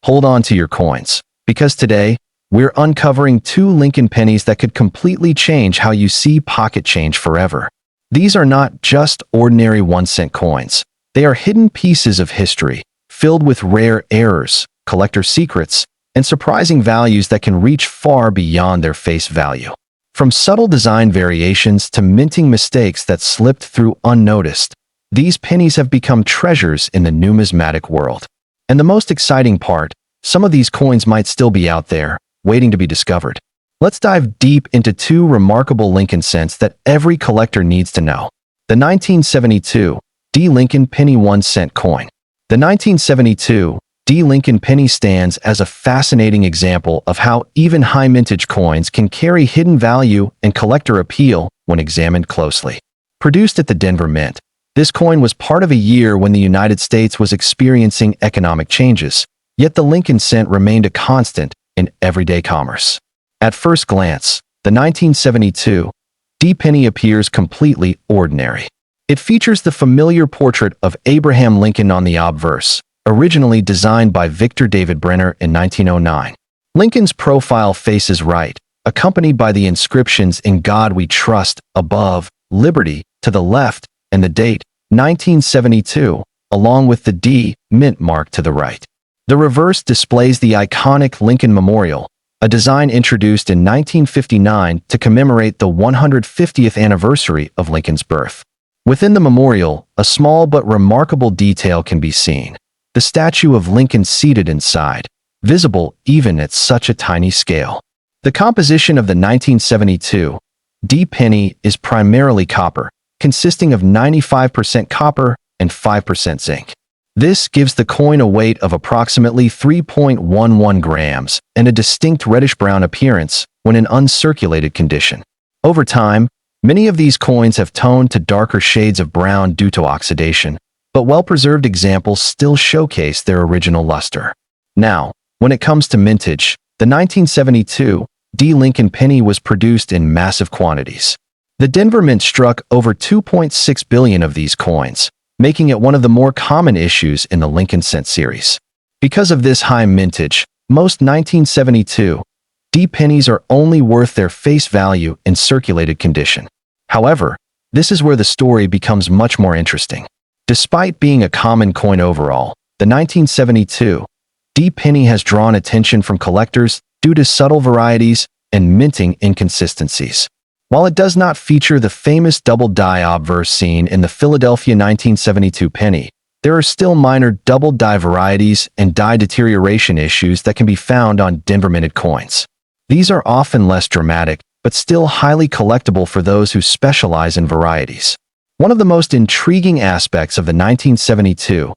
hold on to your coins, because today, we're uncovering two Lincoln pennies that could completely change how you see pocket change forever. These are not just ordinary 1-cent coins. They are hidden pieces of history, filled with rare errors, collector secrets, and surprising values that can reach far beyond their face value. From subtle design variations to minting mistakes that slipped through unnoticed, these pennies have become treasures in the numismatic world. And the most exciting part, some of these coins might still be out there, waiting to be discovered. Let's dive deep into two remarkable Lincoln cents that every collector needs to know. The 1972 D. Lincoln Penny 1-cent coin. The 1972 D. Lincoln penny stands as a fascinating example of how even high-mintage coins can carry hidden value and collector appeal when examined closely. Produced at the Denver Mint, this coin was part of a year when the United States was experiencing economic changes, yet the Lincoln cent remained a constant in everyday commerce. At first glance, the 1972 D penny appears completely ordinary. It features the familiar portrait of Abraham Lincoln on the obverse, originally designed by Victor David Brenner in 1909. Lincoln's profile faces right, accompanied by the inscriptions "In God We Trust" above, "Liberty" to the left, and the date, 1972, along with the D mint mark to the right. The reverse displays the iconic Lincoln Memorial, a design introduced in 1959 to commemorate the 150th anniversary of Lincoln's birth. Within the memorial, a small but remarkable detail can be seen: the statue of Lincoln seated inside, visible even at such a tiny scale. The composition of the 1972 D penny is primarily copper, consisting of 95% copper and 5% zinc. This gives the coin a weight of approximately 3.11 grams and a distinct reddish-brown appearance when in uncirculated condition. Over time, many of these coins have toned to darker shades of brown due to oxidation, but well-preserved examples still showcase their original luster. Now, when it comes to mintage, the 1972 D. Lincoln penny was produced in massive quantities. The Denver Mint struck over 2.6 billion of these coins, making it one of the more common issues in the Lincoln cent series. Because of this high mintage, most 1972 D pennies are only worth their face value in circulated condition. However, this is where the story becomes much more interesting. Despite being a common coin overall, the 1972 D penny has drawn attention from collectors due to subtle varieties and minting inconsistencies. While it does not feature the famous double die obverse seen in the Philadelphia 1972 penny, there are still minor double die varieties and die deterioration issues that can be found on Denver minted coins. These are often less dramatic, but still highly collectible for those who specialize in varieties. One of the most intriguing aspects of the 1972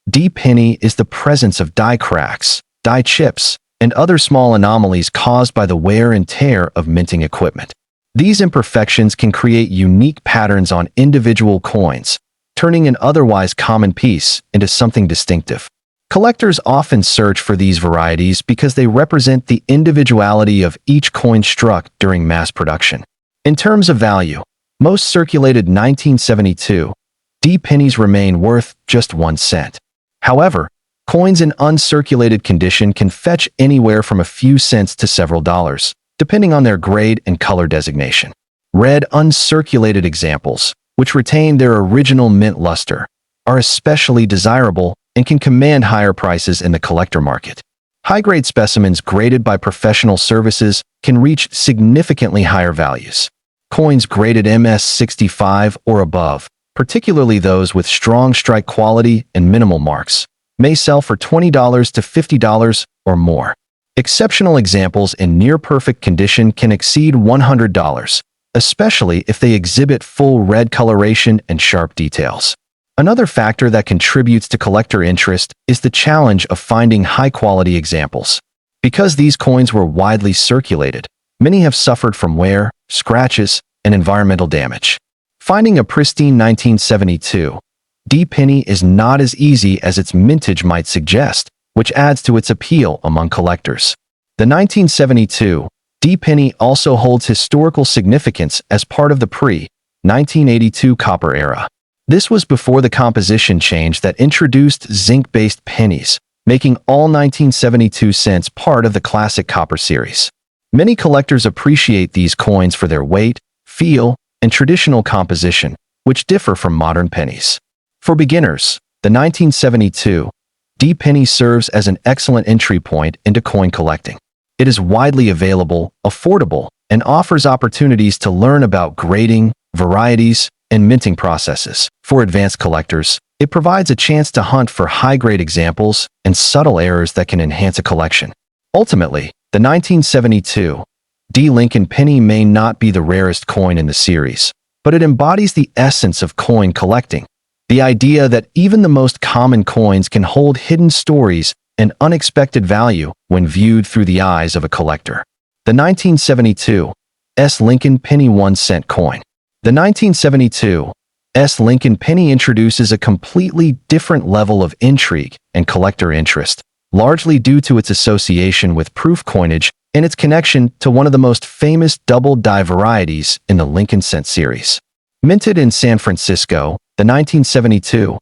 D penny is the presence of die cracks, die chips, and other small anomalies caused by the wear and tear of minting equipment. These imperfections can create unique patterns on individual coins, turning an otherwise common piece into something distinctive. Collectors often search for these varieties because they represent the individuality of each coin struck during mass production. In terms of value, most circulated 1972 D pennies remain worth just 1 cent. However, coins in uncirculated condition can fetch anywhere from a few cents to several dollars, depending on their grade and color designation. Red uncirculated examples, which retain their original mint luster, are especially desirable and can command higher prices in the collector market. High-grade specimens graded by professional services can reach significantly higher values. Coins graded MS65 or above, particularly those with strong strike quality and minimal marks, may sell for $20 to $50 or more. Exceptional examples in near-perfect condition can exceed $100, especially if they exhibit full red coloration and sharp details. Another factor that contributes to collector interest is the challenge of finding high-quality examples. Because these coins were widely circulated, many have suffered from wear, scratches, and environmental damage. Finding a pristine 1972 D penny is not as easy as its mintage might suggest, which adds to its appeal among collectors. The 1972 D penny also holds historical significance as part of the pre-1982 copper era. This was before the composition change that introduced zinc-based pennies, making all 1972 cents part of the classic copper series. Many collectors appreciate these coins for their weight, feel, and traditional composition, which differ from modern pennies. For beginners, the 1972 D penny serves as an excellent entry point into coin collecting. It is widely available, affordable, and offers opportunities to learn about grading, varieties, and minting processes. For advanced collectors, it provides a chance to hunt for high-grade examples and subtle errors that can enhance a collection. Ultimately, the 1972 D Lincoln penny may not be the rarest coin in the series, but it embodies the essence of coin collecting. The idea that even the most common coins can hold hidden stories and unexpected value when viewed through the eyes of a collector. The 1972 S Lincoln penny 1-cent coin. The 1972 S Lincoln penny introduces a completely different level of intrigue and collector interest, largely due to its association with proof coinage and its connection to one of the most famous double-die varieties in the Lincoln cent series. Minted in San Francisco, the 1972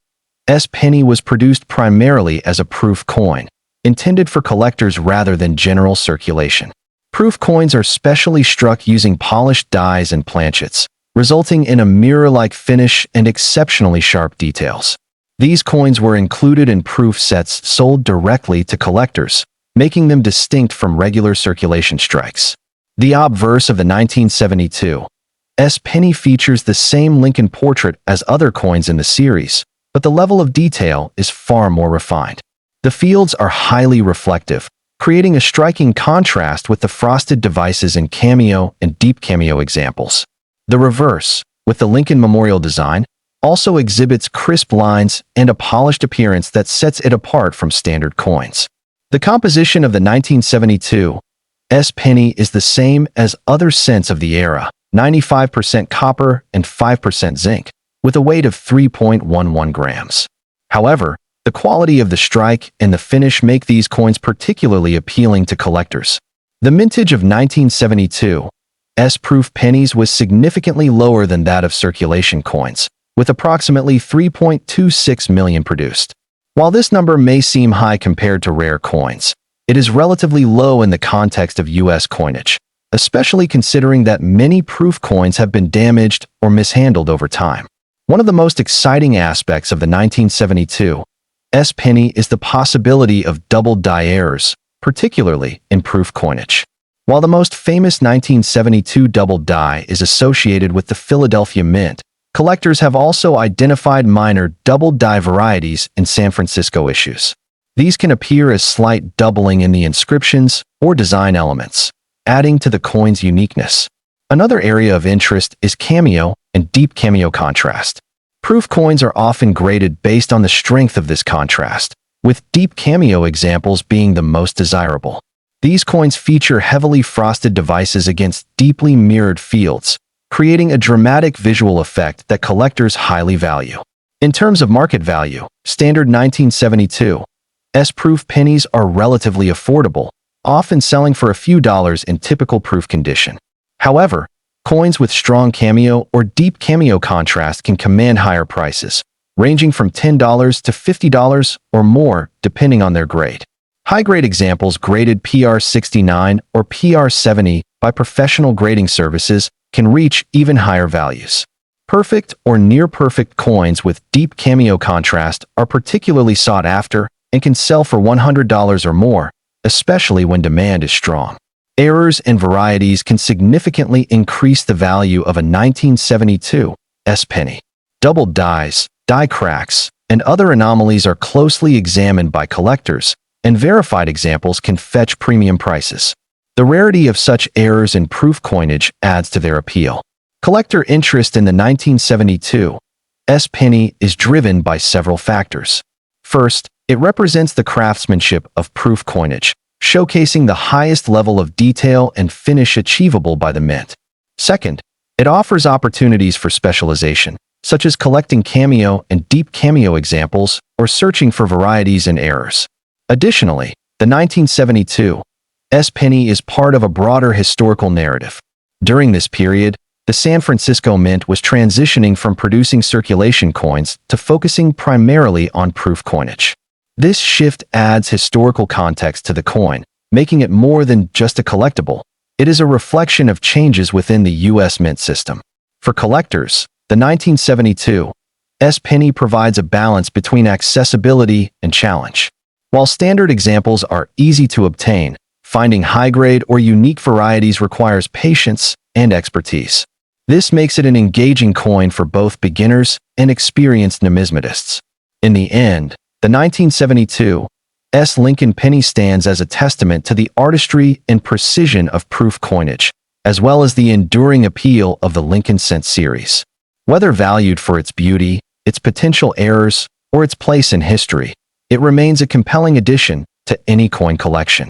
S penny was produced primarily as a proof coin, intended for collectors rather than general circulation. Proof coins are specially struck using polished dies and planchets, resulting in a mirror-like finish and exceptionally sharp details. These coins were included in proof sets sold directly to collectors, making them distinct from regular circulation strikes. The obverse of the 1972 S penny features the same Lincoln portrait as other coins in the series, but the level of detail is far more refined. The fields are highly reflective, creating a striking contrast with the frosted devices in cameo and deep cameo examples. The reverse, with the Lincoln Memorial design, also exhibits crisp lines and a polished appearance that sets it apart from standard coins. The composition of the 1972 S penny is the same as other cents of the era, 95% copper and 5% zinc, with a weight of 3.11 grams. However, the quality of the strike and the finish make these coins particularly appealing to collectors. The mintage of 1972 S proof pennies was significantly lower than that of circulation coins, with approximately 3.26 million produced. While this number may seem high compared to rare coins, it is relatively low in the context of U.S. coinage, especially considering that many proof coins have been damaged or mishandled over time. One of the most exciting aspects of the 1972 S penny is the possibility of double die errors, particularly in proof coinage. While the most famous 1972 double die is associated with the Philadelphia Mint, collectors have also identified minor double die varieties in San Francisco issues. These can appear as slight doubling in the inscriptions or design elements, adding to the coin's uniqueness. Another area of interest is cameo and deep cameo contrast. Proof coins are often graded based on the strength of this contrast, with deep cameo examples being the most desirable. These coins feature heavily frosted devices against deeply mirrored fields, creating a dramatic visual effect that collectors highly value. In terms of market value, standard 1972 S proof pennies are relatively affordable, often selling for a few dollars in typical proof condition. However, coins with strong cameo or deep cameo contrast can command higher prices, ranging from $10 to $50 or more depending on their grade. High-grade examples graded PR69 or PR70 by professional grading services can reach even higher values. Perfect or near-perfect coins with deep cameo contrast are particularly sought after and can sell for $100 or more, especially when demand is strong. Errors and varieties can significantly increase the value of a 1972 S penny. Double dies, die cracks, and other anomalies are closely examined by collectors, and verified examples can fetch premium prices. The rarity of such errors in proof coinage adds to their appeal. Collector interest in the 1972 S penny is driven by several factors. First, it represents the craftsmanship of proof coinage, showcasing the highest level of detail and finish achievable by the mint. Second, it offers opportunities for specialization, such as collecting cameo and deep cameo examples or searching for varieties and errors. Additionally, the 1972 S penny is part of a broader historical narrative. During this period, the San Francisco Mint was transitioning from producing circulation coins to focusing primarily on proof coinage. This shift adds historical context to the coin, making it more than just a collectible. It is a reflection of changes within the U.S. mint system. For collectors, the 1972 penny provides a balance between accessibility and challenge. While standard examples are easy to obtain, finding high-grade or unique varieties requires patience and expertise. This makes it an engaging coin for both beginners and experienced numismatists. In the end, the 1972 Lincoln penny stands as a testament to the artistry and precision of proof coinage, as well as the enduring appeal of the Lincoln cent series. Whether valued for its beauty, its potential errors, or its place in history, it remains a compelling addition to any coin collection.